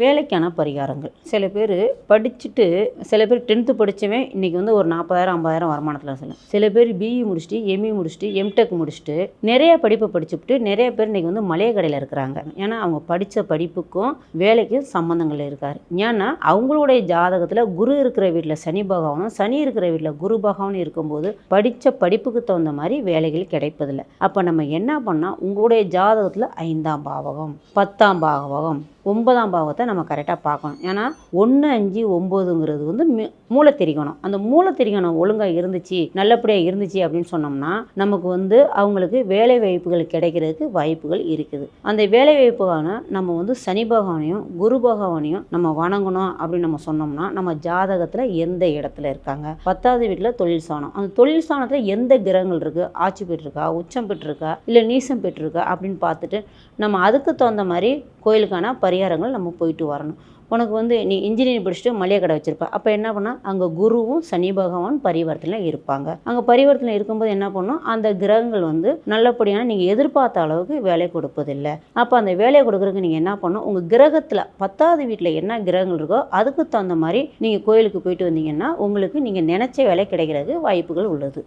வேலைக்கான பரிகாரங்கள். சில பேர் 10th படிச்சவன் இன்னைக்கு வந்து ஒரு 40,000 50,000 வருமானத்தில் இருக்கலாம். சில பேர் பிஇ முடிச்சுட்டு, எம்இ முடிச்சுட்டு, எம்டெக் முடிச்சுட்டு நிறைய படிப்பு படிச்சுட்டு நிறைய பேர் இன்னைக்கு வந்து மளிகை கடையில் இருக்கிறாங்க. ஏன்னா அவங்க படித்த படிப்புக்கும் வேலைக்கும் சம்மந்தங்கள் இருக்காரு. ஏன்னா அவங்களுடைய ஜாதகத்தில் குரு இருக்கிற வீட்டில் சனி பகவானும், சனி இருக்கிற வீட்டில் குரு பகவானும் இருக்கும்போது படித்த படிப்புக்கு தகுந்த மாதிரி வேலைகள் கிடைப்பதில்லை. அப்போ நம்ம என்ன பண்ணால் உங்களுடைய ஜாதகத்தில் 5ஆம் பாவகம், 10ஆம் பாவகம், 9ஆம் பாவத்தை நம்ம கரெக்டாக பார்க்கணும். ஏன்னா 1 5 9ங்கிறது வந்து மூலத்திரிகோணம். அந்த மூலத்திரிகோணம் ஒழுங்காக இருந்துச்சு, நல்லபடியாக இருந்துச்சு அப்படின்னு சொன்னோம்னா நமக்கு வந்து அவங்களுக்கு வேலை வாய்ப்புகள் கிடைக்கிறதுக்கு வாய்ப்புகள் இருக்குது. அந்த வேலை வாய்ப்புக்கான நம்ம வந்து சனி பகவானையும் குரு பகவானையும் நம்ம வணங்கணும் அப்படின்னு நம்ம சொன்னோம்னா நம்ம ஜாதகத்தில் எந்த இடத்துல இருக்காங்க, 10வது வீட்டில் தொழில் ஸ்தானம், அந்த தொழில் ஸ்தானத்தில் எந்த கிரகங்கள் இருக்குது, ஆட்சி பெற்றிருக்கா, உச்சம் பெற்றிருக்கா, இல்லை நீசம் பெற்றிருக்கா அப்படின்னு பார்த்துட்டு நம்ம அதுக்கு தகுந்த மாதிரி கோயிலுக்கான பரிகாரங்கள் நம்ம போயிட்டு வரணும். உனக்கு வந்து நீ இன்ஜினியரிங் படிச்சுட்டு மளிகை கடை வச்சுருப்ப, அப்போ என்ன பண்ணால் அங்கே குருவும் சனி பகவான் பரிவர்த்தனை இருப்பாங்க. அங்கே பரிவர்த்தனை இருக்கும்போது என்ன பண்ணணும், அந்த கிரகங்கள் வந்து நல்லபடியான நீங்கள் எதிர்பார்த்த அளவுக்கு வேலை கொடுப்பதில்லை. அப்போ அந்த வேலையை கொடுக்குறதுக்கு நீங்கள் என்ன பண்ணணும், உங்கள் கிரகத்தில் 10வது வீட்டில் என்ன கிரகங்கள் இருக்கோ அதுக்கு தகுந்த மாதிரி நீங்கள் கோயிலுக்கு போயிட்டு வந்தீங்கன்னா உங்களுக்கு நீங்கள் நினச்ச வேலை கிடைக்கிறதுக்கு வாய்ப்புகள் உள்ளது.